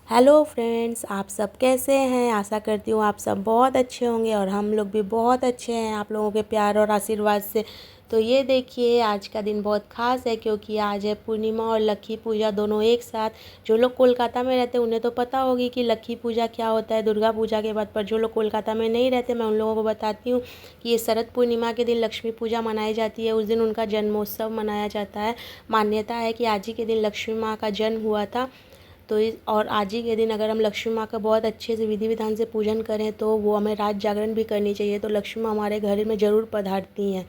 Hello friends, आप सब कैसे हैं। आशा करती हूँ आप सब बहुत अच्छे होंगे और हम लोग भी बहुत अच्छे हैं आप लोगों के प्यार और आशीर्वाद से। तो ये देखिए, आज का दिन बहुत ख़ास है क्योंकि आज है पूर्णिमा और लक्की पूजा दोनों एक साथ। जो लोग कोलकाता में रहते हैं उन्हें तो पता होगी कि लक्की पूजा क्या होता है दुर्गा पूजा के बाद, पर जो लोग कोलकाता में नहीं रहते मैं उन लोगों को बताती हूँ कि ये शरद पूर्णिमा के दिन लक्ष्मी पूजा मनाई जाती है। उस दिन उनका जन्मोत्सव मनाया जाता है। मान्यता है कि आज ही के दिन लक्ष्मी माँ का जन्म हुआ था। तो इस और आज ही के दिन अगर हम लक्ष्मी माँ का बहुत अच्छे से विधि विधान से पूजन करें तो वो हमें रात जागरण भी करनी चाहिए। तो लक्ष्मी माँ हमारे घर में ज़रूर पधारती हैं।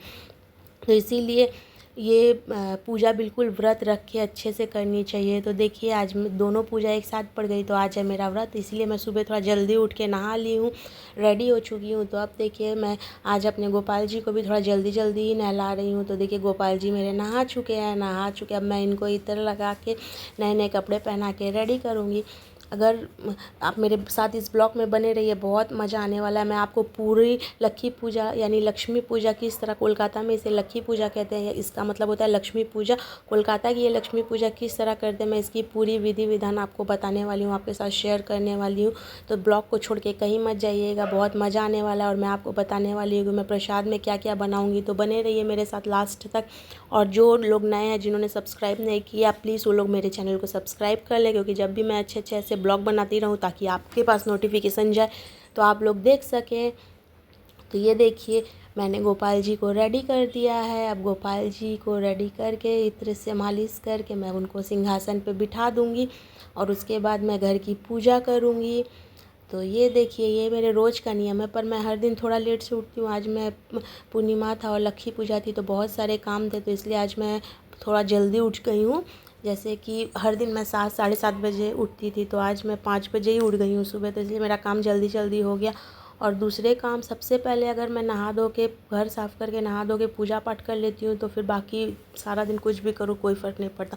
तो इसीलिए ये पूजा बिल्कुल व्रत रख के अच्छे से करनी चाहिए। तो देखिए, आज दोनों पूजा एक साथ पड़ गई तो आज है मेरा व्रत, इसलिए मैं सुबह थोड़ा जल्दी उठ के नहा ली हूँ, रेडी हो चुकी हूँ। तो अब देखिए, मैं आज अपने गोपाल जी को भी थोड़ा जल्दी जल्दी ही नहला रही हूँ। तो देखिए, गोपाल जी मेरे नहा चुके। अब मैं इनको इत्र लगा के नए नए कपड़े पहना के रेडी करूँगी। अगर आप मेरे साथ इस ब्लॉग में बने रहिए, बहुत मज़ा आने वाला है। मैं आपको पूरी लक्की पूजा यानी लक्ष्मी पूजा किस तरह, कोलकाता में इसे लक्की पूजा कहते हैं, इसका मतलब होता है लक्ष्मी पूजा। कोलकाता की ये लक्ष्मी पूजा किस तरह करते हैं मैं इसकी पूरी विधि विधान आपको बताने वाली हूँ, आपके साथ शेयर करने वाली हूँ। तो ब्लॉग को छोड़ के कहीं मत जाइएगा, बहुत मज़ा आने वाला है। और मैं आपको बताने वाली हूँ कि मैं प्रसाद में क्या क्या बनाऊँगी। तो बने रहिए मेरे साथ लास्ट तक। और जो लोग नए हैं जिन्होंने सब्सक्राइब नहीं किया, प्लीज़ वो लोग मेरे चैनल को सब्सक्राइब कर लें, क्योंकि जब भी मैं अच्छे अच्छे ऐसे ब्लॉग बनाती रहूँ ताकि आपके पास नोटिफिकेशन जाए तो आप लोग देख सकें। तो ये देखिए, मैंने गोपाल जी को रेडी कर दिया है। अब गोपाल जी को रेडी करके इत्र से मालिश करके मैं उनको सिंहासन पे बिठा दूँगी और उसके बाद मैं घर की पूजा करूँगी। तो ये देखिए, ये मेरे रोज़ का नियम है, पर मैं हर दिन थोड़ा लेट से उठती हूँ। आज मैं पूर्णिमा था और लक्ष्मी पूजा थी तो बहुत सारे काम थे, तो इसलिए आज मैं थोड़ा जल्दी उठ गई हूँ। जैसे कि हर दिन मैं 7 साढ़े 7 बजे उठती थी, तो आज मैं 5 बजे ही उठ गई हूँ सुबह, तो इसलिए मेरा काम जल्दी जल्दी हो गया। और दूसरे काम, सबसे पहले अगर मैं नहा धो के घर साफ़ करके नहा धो के पूजा पाठ कर लेती हूँ तो फिर बाकी सारा दिन कुछ भी करूँ कोई फ़र्क नहीं पड़ता।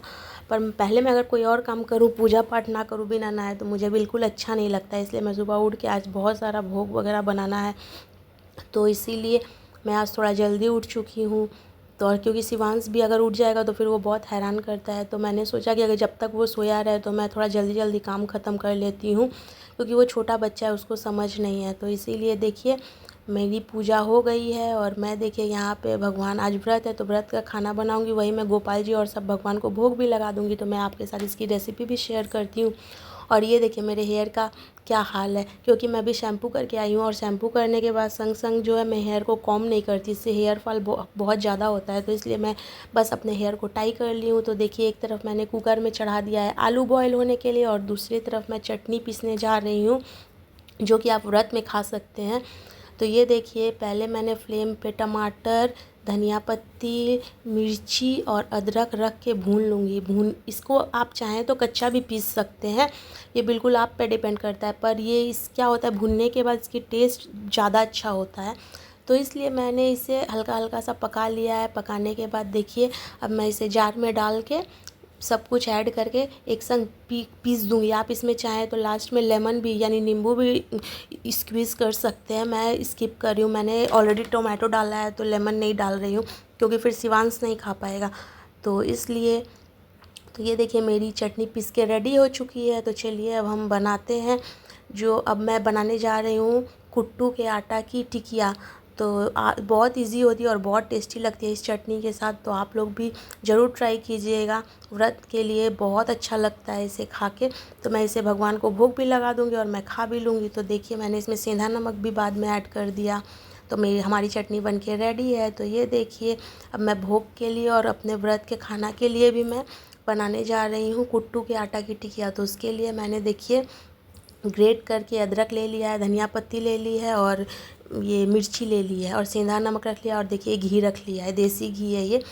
पर पहले मैं अगर कोई और काम करूँ, पूजा पाठ ना करूँ बिना नहाए, तो मुझे बिल्कुल अच्छा नहीं लगता। इसलिए मैं सुबह उठ के, आज बहुत सारा भोग वगैरह बनाना है तो इसीलिए मैं आज थोड़ा जल्दी उठ चुकी हूँ। तो और क्योंकि शिवांश भी अगर उठ जाएगा तो फिर वो बहुत हैरान करता है, तो मैंने सोचा कि अगर जब तक वो सोया रहे तो मैं थोड़ा जल्दी जल्दी काम ख़त्म कर लेती हूँ, क्योंकि वो छोटा बच्चा है, उसको समझ नहीं है। तो इसीलिए देखिए, मेरी पूजा हो गई है और मैं देखिए यहाँ पे भगवान, आज व्रत है तो व्रत का खाना बनाऊँगी, वही मैं गोपाल जी और सब भगवान को भोग भी लगा दूँगी। तो मैं आपके साथ इसकी रेसिपी भी शेयर करती हूँ। और ये देखिए मेरे हेयर का क्या हाल है, क्योंकि मैं भी शैम्पू करके आई हूँ और शैम्पू करने के बाद संग संग जो है मैं हेयर को कॉम्ब नहीं करती, इससे हेयर फॉल बहुत ज़्यादा होता है। तो इसलिए मैं बस अपने हेयर को टाई कर ली हूँ। तो देखिए, एक तरफ मैंने कुकर में चढ़ा दिया है आलू बॉयल होने के लिए और दूसरी तरफ मैं चटनी पीसने जा रही हूँ, जो कि आप व्रत में खा सकते हैं। तो ये देखिए, पहले मैंने फ्लेम पे टमाटर, धनिया पत्ती, मिर्ची और अदरक रख के भून लूँगी। इसको आप चाहें तो कच्चा भी पीस सकते हैं, ये बिल्कुल आप पे डिपेंड करता है। पर ये इस क्या होता है, भुनने के बाद इसकी टेस्ट ज़्यादा अच्छा होता है। तो इसलिए मैंने इसे हल्का हल्का सा पका लिया है। पकाने के बाद देखिए, अब मैं इसे जार में डाल के सब कुछ ऐड करके एक संग पीस दूँगी। आप इसमें चाहें तो लास्ट में लेमन भी यानी नींबू भी स्क्वीज़ कर सकते हैं। मैं स्किप कर रही हूँ, मैंने ऑलरेडी टोमेटो डाला है तो लेमन नहीं डाल रही हूँ, क्योंकि फिर शिवांश नहीं खा पाएगा, तो इसलिए। तो ये देखिए, मेरी चटनी पीस के रेडी हो चुकी है। तो चलिए अब हम बनाते हैं। जो अब मैं बनाने जा रही हूँ कुट्टू के आटा की टिकिया। तो बहुत इजी होती है और बहुत टेस्टी लगती है इस चटनी के साथ, तो आप लोग भी ज़रूर ट्राई कीजिएगा। व्रत के लिए बहुत अच्छा लगता है इसे खा के। तो मैं इसे भगवान को भोग भी लगा दूँगी और मैं खा भी लूँगी। तो देखिए, मैंने इसमें सेंधा नमक भी बाद में ऐड कर दिया। तो मेरी हमारी चटनी बन के रेडी है। तो ये देखिए, अब मैं भोग के लिए और अपने व्रत के खाना के लिए भी मैं बनाने जा रही हूँ कुट्टू के आटा की टिकिया। तो उसके लिए मैंने देखिए ग्रेट करके अदरक ले लिया है, धनिया पत्ती ले ली है और ये मिर्ची ले ली है और सेंधा नमक रख लिया और देखिए घी रख लिया है, देसी घी है ये,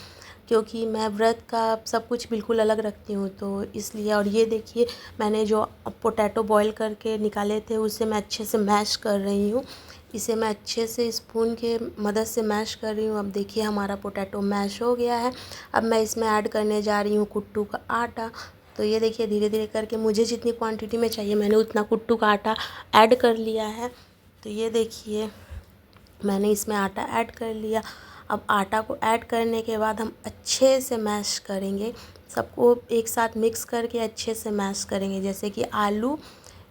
क्योंकि मैं व्रत का सब कुछ बिल्कुल अलग रखती हूँ तो इसलिए। और ये देखिए, मैंने जो पोटैटो बॉईल करके निकाले थे उसे मैं अच्छे से मैश कर रही हूँ। इसे मैं अच्छे से स्पून के मदद से मैश कर रही हूँ। अब देखिए, हमारा पोटैटो मैश हो गया है। अब मैं इसमें ऐड करने जा रही हूँ कुट्टू का आटा। तो ये देखिए, धीरे धीरे करके मुझे जितनी क्वांटिटी में चाहिए मैंने उतना कुट्टू का आटा ऐड कर लिया है। तो ये देखिए, मैंने इसमें आटा ऐड कर लिया। अब आटा को ऐड करने के बाद हम अच्छे से मैश करेंगे सबको एक साथ मिक्स करके अच्छे से मैश करेंगे। जैसे कि आलू,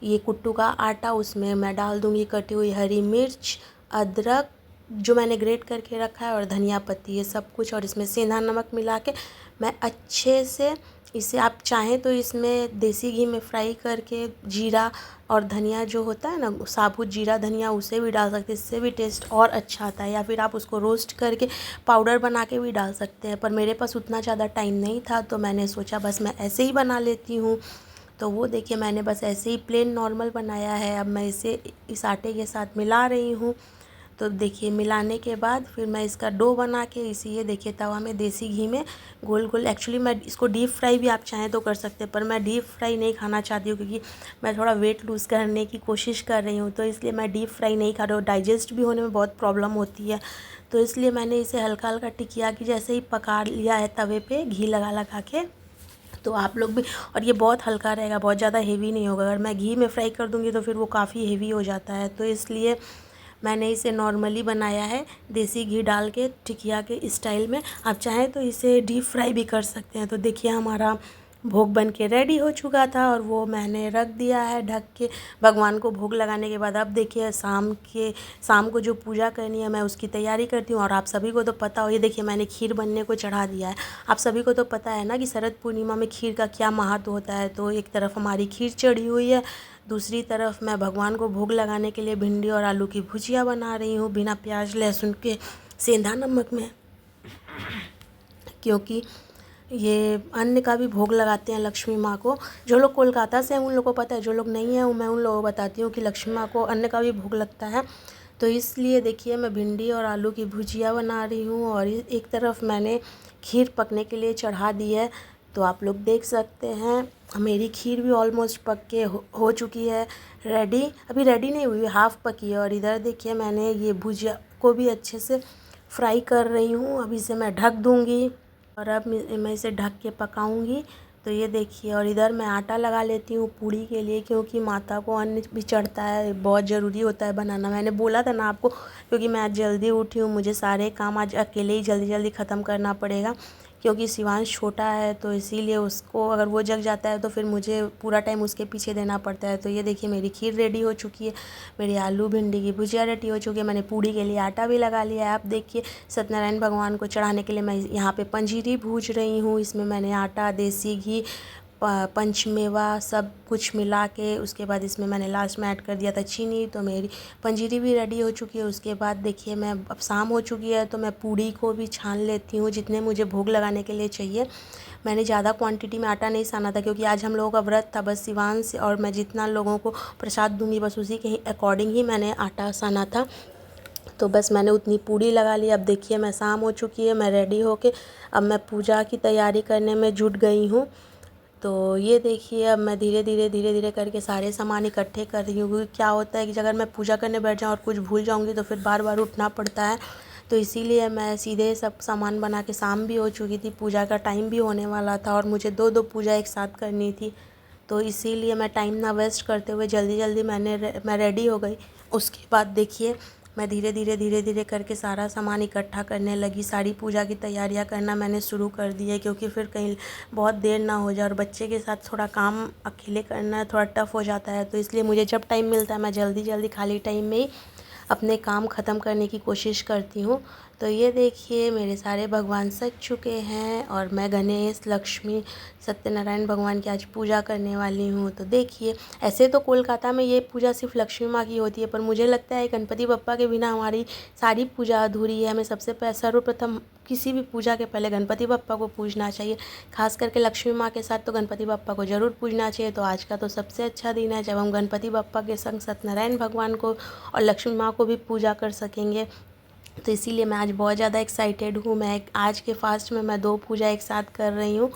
ये कुट्टू का आटा, उसमें मैं डाल दूँगी कटी हुई हरी मिर्च, अदरक जो मैंने ग्रेट करके रखा है, और धनिया पत्ती, ये सब कुछ, और इसमें सेंधा नमक मिला के मैं अच्छे से इसे, आप चाहें तो इसमें देसी घी में फ्राई करके जीरा और धनिया जो होता है ना, साबुत जीरा धनिया, उसे भी डाल सकते हैं, इससे भी टेस्ट और अच्छा आता है। या फिर आप उसको रोस्ट करके पाउडर बना के भी डाल सकते हैं, पर मेरे पास उतना ज़्यादा टाइम नहीं था तो मैंने सोचा बस मैं ऐसे ही बना लेती हूँ। तो वो देखिए मैंने बस ऐसे ही प्लेन नॉर्मल बनाया है। अब मैं इसे इस आटे के साथ मिला रही हूँ। तो देखिए मिलाने के बाद फिर मैं इसका डो बना के इसी, ये देखिए तवा में देसी घी में गोल गोल, एक्चुअली मैं इसको डीप फ्राई भी आप चाहें तो कर सकते हैं, पर मैं डीप फ्राई नहीं खाना चाहती हूँ क्योंकि मैं थोड़ा वेट लूज़ करने की कोशिश कर रही हूँ, तो इसलिए मैं डीप फ्राई नहीं खा रही हूँ। डाइजेस्ट भी होने में बहुत प्रॉब्लम होती है, तो इसलिए मैंने इसे हल्का हल्का टिकिया की जैसे ही पका लिया है तवे पर घी लगा लगा के। तो आप लोग भी, और ये बहुत हल्का रहेगा, बहुत ज़्यादा हेवी नहीं होगा। अगर मैं घी में फ्राई कर दूँगी तो फिर वो काफ़ी हेवी हो जाता है, तो इसलिए मैंने इसे नॉर्मली बनाया है देसी घी डाल के टिकिया के स्टाइल में। आप चाहें तो इसे डीप फ्राई भी कर सकते हैं। तो देखिए हमारा भोग बन के रेडी हो चुका था और वो मैंने रख दिया है ढक के भगवान को भोग लगाने के बाद। अब देखिए शाम को जो पूजा करनी है मैं उसकी तैयारी करती हूँ। और आप सभी को तो पता हो, ये देखिए मैंने खीर बनने को चढ़ा दिया है। आप सभी को तो पता है ना कि शरद पूर्णिमा में खीर का क्या महत्व होता है। तो एक तरफ हमारी खीर चढ़ी हुई है, दूसरी तरफ मैं भगवान को भोग लगाने के लिए भिंडी और आलू की भुजिया बना रही हूँ बिना प्याज लहसुन के, सेंधा नमक में, क्योंकि ये अन्न का भी भोग लगाते हैं लक्ष्मी माँ को। जो लोग कोलकाता से हैं उन लोगों को पता है, जो लोग नहीं हैं मैं उन लोगों को बताती हूँ कि लक्ष्मी माँ को अन्न का भी भोग लगता है। तो इसलिए देखिए मैं भिंडी और आलू की भुजिया बना रही हूँ और एक तरफ मैंने खीर पकने के लिए चढ़ा दी है। तो आप लोग देख सकते हैं मेरी खीर भी ऑलमोस्ट पक के हो चुकी है रेडी। अभी रेडी नहीं हुई, हाफ़ पकी है। और इधर देखिए मैंने ये भुजिया को भी अच्छे से फ्राई कर रही हूँ। अब इसे मैं ढक दूँगी और अब मैं इसे ढक के पकाऊंगी। तो ये देखिए, और इधर मैं आटा लगा लेती हूँ पूड़ी के लिए, क्योंकि माता को अन्न भी चढ़ता है, बहुत ज़रूरी होता है बनाना। मैंने बोला था ना आपको, क्योंकि मैं आज जल्दी उठी हूँ, मुझे सारे काम आज अकेले ही जल्दी जल्दी ख़त्म करना पड़ेगा, क्योंकि शिवांश छोटा है तो इसीलिए उसको, अगर वो जग जाता है तो फिर मुझे पूरा टाइम उसके पीछे देना पड़ता है। तो ये देखिए मेरी खीर रेडी हो चुकी है, मेरी आलू भिंडी की भुजिया रेडी हो चुकी है, मैंने पूड़ी के लिए आटा भी लगा लिया है। आप देखिए सत्यनारायण भगवान को चढ़ाने के लिए मैं यहाँ पे पंजीरी भूज रही हूँ। इसमें मैंने आटा, देसी घी, पंचमेवा सब कुछ मिला के, उसके बाद इसमें मैंने लास्ट में ऐड कर दिया था चीनी। तो मेरी पंजीरी भी रेडी हो चुकी है। उसके बाद देखिए मैं, अब शाम हो चुकी है तो मैं पूड़ी को भी छान लेती हूँ जितने मुझे भोग लगाने के लिए चाहिए। मैंने ज़्यादा क्वांटिटी में आटा नहीं साना था, क्योंकि आज हम लोगों का व्रत था। बस शिवांश और मैं जितना लोगों को प्रसाद दूँगी बस उसी के अकॉर्डिंग ही मैंने आटा साना था। तो बस मैंने उतनी पूड़ी लगा ली। अब देखिए मैं, शाम हो चुकी है, मैं रेडी होके अब मैं पूजा की तैयारी करने में जुट गई हूँ। तो ये देखिए अब मैं धीरे धीरे करके सारे सामान इकट्ठे कर रही हूँ, क्योंकि क्या होता है कि अगर मैं पूजा करने बैठ जाऊँ और कुछ भूल जाऊँगी तो फिर बार बार उठना पड़ता है। तो इसीलिए मैं सीधे सब सामान बना के, शाम भी हो चुकी थी, पूजा का टाइम भी होने वाला था और मुझे दो पूजा एक साथ करनी थी। तो इसीलिए मैं टाइम ना वेस्ट करते हुए जल्दी जल्दी मैं रेडी हो गई। उसके बाद देखिए मैं धीरे धीरे करके सारा सामान इकट्ठा करने लगी। सारी पूजा की तैयारियां करना मैंने शुरू कर दी है, क्योंकि फिर कहीं बहुत देर ना हो जाए, और बच्चे के साथ थोड़ा काम अकेले करना थोड़ा टफ़ हो जाता है। तो इसलिए मुझे जब टाइम मिलता है मैं जल्दी जल्दी खाली टाइम में ही अपने काम ख़त्म करने की कोशिश करती हूँ। तो ये देखिए मेरे सारे भगवान सज चुके हैं और मैं गणेश, लक्ष्मी, सत्यनारायण भगवान की आज पूजा करने वाली हूँ। तो देखिए ऐसे तो कोलकाता में ये पूजा सिर्फ लक्ष्मी माँ की होती है, पर मुझे लगता है गणपति बप्पा के बिना हमारी सारी पूजा अधूरी है। हमें सबसे सर्वप्रथम किसी भी पूजा के पहले गणपति बप्पा को पूजना चाहिए। खास करके लक्ष्मी माँ के साथ तो गणपति बप्पा को ज़रूर पूजना चाहिए। तो आज का तो सबसे अच्छा दिन है जब हम गणपति बप्पा के संग सत्यनारायण भगवान को और लक्ष्मी माँ को भी पूजा कर सकेंगे। तो इसीलिए मैं आज बहुत ज़्यादा एक्साइटेड हूँ। मैं आज के फास्ट में मैं 2 पूजा एक साथ कर रही हूँ।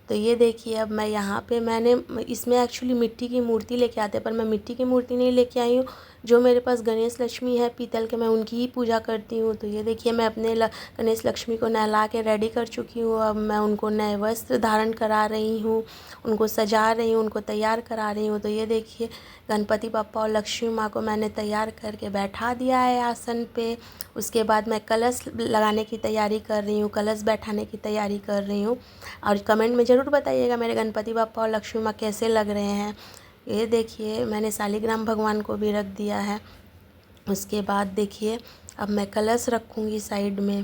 तो ये देखिए अब मैं यहाँ पे, मैंने इसमें एक्चुअली मिट्टी की मूर्ति लेके आते हैं, पर मैं मिट्टी की मूर्ति नहीं लेके आई हूँ, जो मेरे पास गणेश लक्ष्मी है पीतल के, मैं उनकी ही पूजा करती हूँ। तो ये देखिए मैं अपने गणेश लक्ष्मी को नहला के रेडी कर चुकी हूँ। अब मैं उनको नए वस्त्र धारण करा रही हूँ, उनको सजा रही हूँ, उनको तैयार करा रही हूँ। तो ये देखिए गणपति बप्पा और लक्ष्मी माँ को मैंने तैयार करके बैठा दिया है आसन पे। उसके बाद मैं कलश लगाने की तैयारी कर रही हूँ, कलश बैठाने की तैयारी कर रही हूँ। और कमेंट में ज़रूर बताइएगा मेरे गणपति बप्पा और लक्ष्मी माँ कैसे लग रहे हैं। ये देखिए मैंने शालिग्राम भगवान को भी रख दिया है। उसके बाद देखिए अब मैं कलश रखूँगी साइड में।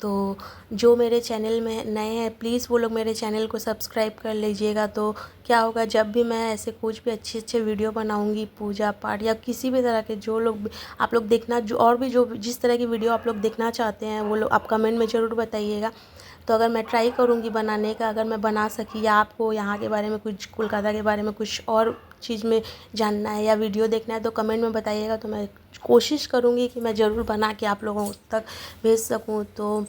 तो जो मेरे चैनल में नए हैं प्लीज़ वो लोग मेरे चैनल को सब्सक्राइब कर लीजिएगा। तो क्या होगा, जब भी मैं ऐसे कुछ भी अच्छे अच्छे वीडियो बनाऊंगी पूजा पाठ या किसी भी तरह के, जो लोग आप लोग देखना, जो और भी जो जिस तरह की वीडियो आप लोग देखना चाहते हैं वो लोग आप कमेंट में ज़रूर बताइएगा। तो अगर मैं ट्राई करूँगी बनाने का, अगर मैं बना सकी या आपको यहाँ के बारे में कुछ, कोलकाता के बारे में कुछ और चीज़ में जानना है या वीडियो देखना है तो कमेंट में बताइएगा। तो मैं कोशिश करूँगी कि मैं ज़रूर बना के आप लोगों तक भेज सकूँ। तो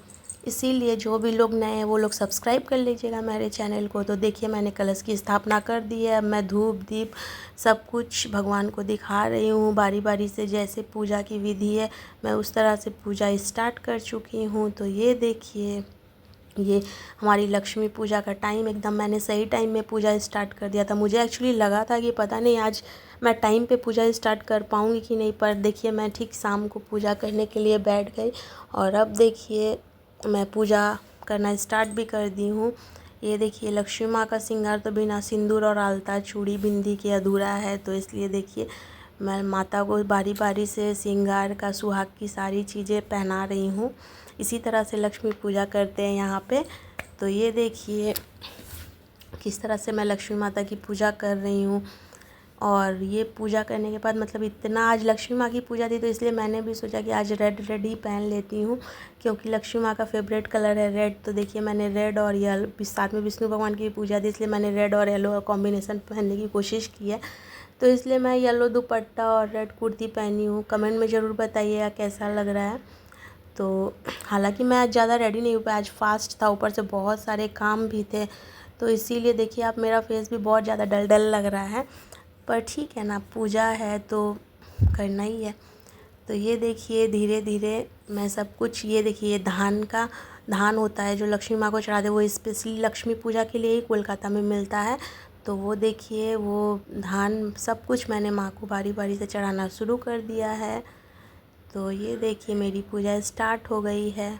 इसीलिए जो भी लोग नए हैं वो लोग सब्सक्राइब कर लीजिएगा मेरे चैनल को। तो देखिए मैंने कलश की स्थापना कर दी है। अब मैं धूप दीप सब कुछ भगवान को दिखा रही हूँ बारी बारी से। जैसे पूजा की विधि है मैं उस तरह से पूजा स्टार्ट कर चुकी हूँ। तो ये देखिए ये हमारी लक्ष्मी पूजा का टाइम, एकदम मैंने सही टाइम में पूजा स्टार्ट कर दिया था। मुझे एक्चुअली लगा था कि पता नहीं आज मैं टाइम पे पूजा स्टार्ट कर पाऊँगी कि नहीं, पर देखिए मैं ठीक शाम को पूजा करने के लिए बैठ गई। और अब देखिए मैं पूजा करना स्टार्ट भी कर दी हूँ। ये देखिए लक्ष्मी माँ का श्रृंगार तो बिना सिंदूर और आलता चूड़ी बिंदी के अधूरा है। तो इसलिए देखिए मैं माता को बारी बारी से श्रृंगार का, सुहाग की सारी चीज़ें पहना रही हूँ। इसी तरह से लक्ष्मी पूजा करते हैं यहाँ पे। तो ये देखिए किस तरह से मैं लक्ष्मी माता की पूजा कर रही हूँ। और ये पूजा करने के बाद मतलब इतना, आज लक्ष्मी माँ की पूजा थी तो इसलिए मैंने भी सोचा कि आज रेड रेड ही पहन लेती हूँ, क्योंकि लक्ष्मी माँ का फेवरेट कलर है रेड। तो देखिए मैंने रेड और येलो, साथ में विष्णु भगवान की पूजा थी इसलिए मैंने रेड और येलो कॉम्बिनेशन पहनने की कोशिश की है। तो इसलिए मैं येलो दुपट्टा और रेड कुर्ती पहनी हूँ। कमेंट में ज़रूर बताइएगा कैसा लग रहा है। तो हालांकि मैं आज ज़्यादा रेडी नहीं हो पाया, आज फास्ट था, ऊपर से बहुत सारे काम भी थे। तो इसीलिए देखिए आप मेरा फेस भी बहुत ज़्यादा डल डल लग रहा है, पर ठीक है ना, पूजा है तो करना ही है। तो ये देखिए धीरे धीरे मैं सब कुछ, ये देखिए धान होता है जो लक्ष्मी माँ को चढ़ाते, वो स्पेशली लक्ष्मी पूजा के लिए ही कोलकाता में मिलता है। तो वो देखिए वो धान सब कुछ मैंने माँ को बारी बारी से चढ़ाना शुरू कर दिया है। तो ये देखिए मेरी पूजा स्टार्ट हो गई है।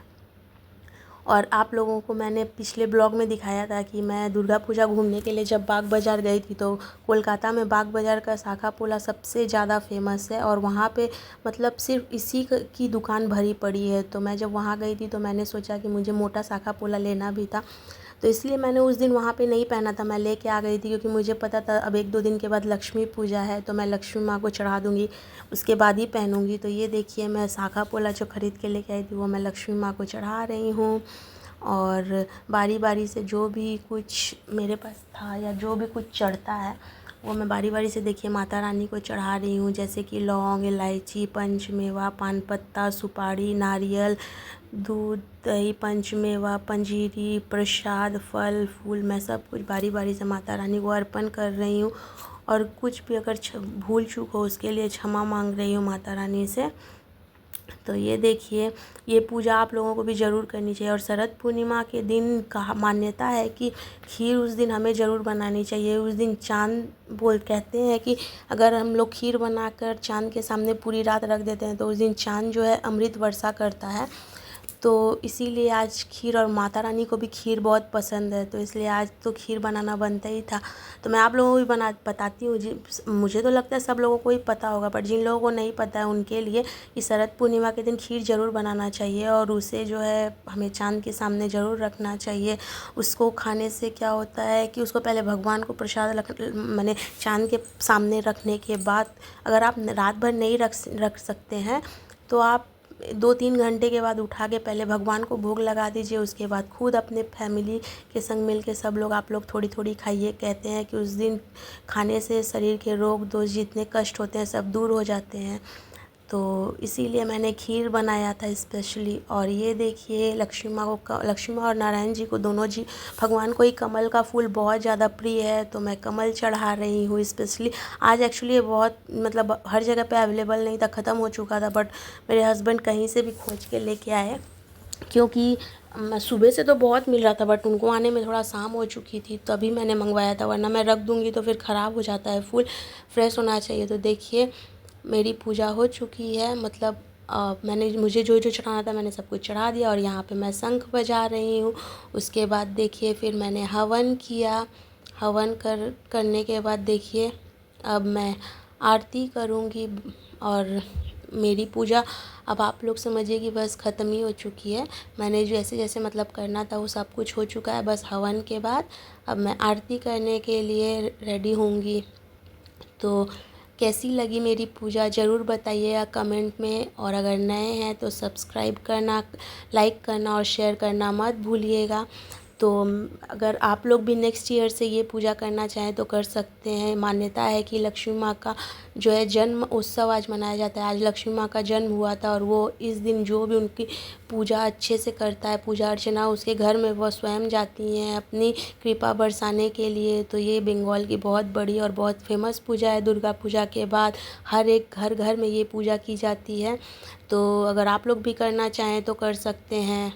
और आप लोगों को मैंने पिछले ब्लॉग में दिखाया था कि मैं दुर्गा पूजा घूमने के लिए जब बाग बाज़ार गई थी, तो कोलकाता में बाग बाज़ार का शाखा पोला सबसे ज़्यादा फेमस है। और वहाँ पे मतलब सिर्फ इसी की दुकान भरी पड़ी है। तो मैं जब वहाँ गई थी तो मैंने सोचा कि मुझे मोटा शाखा पोला लेना भी था, तो इसलिए मैंने उस दिन वहाँ पे नहीं पहना था, मैं लेके आ गई थी, क्योंकि मुझे पता था अब 1-2 दिन के बाद लक्ष्मी पूजा है तो मैं लक्ष्मी माँ को चढ़ा दूँगी, उसके बाद ही पहनूँगी। तो ये देखिए मैं शाखा पोला जो ख़रीद के लेके आई थी वो मैं लक्ष्मी माँ को चढ़ा रही हूँ। और बारी बारी से जो भी कुछ मेरे पास था या जो भी कुछ चढ़ता है वो मैं बारी बारी से देखिए माता रानी को चढ़ा रही हूँ। जैसे कि लौंग, इलायची, पंचमेवा, पान पत्ता, सुपारी, नारियल, दूध, दही, पंचमेवा, पंजीरी, प्रसाद, फल फूल, मैं सब कुछ बारी बारी से माता रानी को अर्पण कर रही हूँ। और कुछ भी अगर भूल चूक हो उसके लिए क्षमा मांग रही हूँ माता रानी से। तो ये देखिए ये पूजा आप लोगों को भी ज़रूर करनी चाहिए। और शरद पूर्णिमा के दिन का मान्यता है कि खीर उस दिन हमें ज़रूर बनानी चाहिए। उस दिन चाँद कहते हैं कि अगर हम लोग खीर बनाकर चाँद के सामने पूरी रात रख देते हैं तो उस दिन चाँद जो है अमृत वर्षा करता है। तो इसीलिए आज खीर, और माता रानी को भी खीर बहुत पसंद है, तो इसलिए आज तो खीर बनाना बनता ही था। तो मैं आप लोगों को भी बताती हूँ। मुझे तो लगता है सब लोगों को ही पता होगा, पर जिन लोगों को नहीं पता है उनके लिए कि शरद पूर्णिमा के दिन खीर ज़रूर बनाना चाहिए और उसे जो है हमें चाँद के सामने ज़रूर रखना चाहिए। उसको खाने से क्या होता है कि उसको पहले भगवान को प्रसाद माने चाँद के सामने रखने के बाद, अगर आप रात भर नहीं रख सकते हैं तो आप 2-3 घंटे के बाद उठा के पहले भगवान को भोग लगा दीजिए। उसके बाद खुद अपने फैमिली के संग मिल के सब लोग, आप लोग थोड़ी थोड़ी खाइए। कहते हैं कि उस दिन खाने से शरीर के रोग दोष जितने कष्ट होते हैं सब दूर हो जाते हैं। तो इसीलिए मैंने खीर बनाया था स्पेशली। और ये देखिए लक्ष्मी माँ को, लक्ष्मी माँ और नारायण जी को, दोनों जी भगवान को ही कमल का फूल बहुत ज़्यादा प्रिय है, तो मैं कमल चढ़ा रही हूँ स्पेशली। आज एक्चुअली ये बहुत मतलब हर जगह पे अवेलेबल नहीं था, ख़त्म हो चुका था, बट मेरे हस्बैंड कहीं से भी खोज के लेके आए, क्योंकि सुबह से तो बहुत मिल रहा था बट उनको आने में थोड़ा शाम हो चुकी थी, तभी मैंने मंगवाया था, वरना मैं रख दूँगी तो फिर ख़राब हो जाता है फूल, फ्रेश होना चाहिए। तो देखिए मेरी पूजा हो चुकी है, मतलब मैंने मुझे जो जो चढ़ाना था मैंने सब कुछ चढ़ा दिया, और यहाँ पे मैं शंख बजा रही हूँ। उसके बाद देखिए फिर मैंने हवन किया। हवन करने के बाद देखिए अब मैं आरती करूँगी, और मेरी पूजा अब आप लोग समझिए कि बस ख़त्म ही हो चुकी है। मैंने जैसे जैसे मतलब करना था वो सब कुछ हो चुका है, बस हवन के बाद अब मैं आरती करने के लिए रेडी होंगी। तो कैसी लगी मेरी पूजा ज़रूर बताइएगा कमेंट में, और अगर नए हैं तो सब्सक्राइब करना, लाइक करना और शेयर करना मत भूलिएगा। तो अगर आप लोग भी नेक्स्ट ईयर से ये पूजा करना चाहें तो कर सकते हैं। मान्यता है कि लक्ष्मी माँ का जो है जन्म उत्सव आज मनाया जाता है। आज लक्ष्मी माँ का जन्म हुआ था, और वो इस दिन जो भी उनकी पूजा अच्छे से करता है, पूजा अर्चना, उसके घर में वह स्वयं जाती हैं अपनी कृपा बरसाने के लिए। तो ये बंगाल की बहुत बड़ी और बहुत फेमस पूजा है। दुर्गा पूजा के बाद हर एक घर घर में ये पूजा की जाती है। तो अगर आप लोग भी करना चाहें तो कर सकते हैं।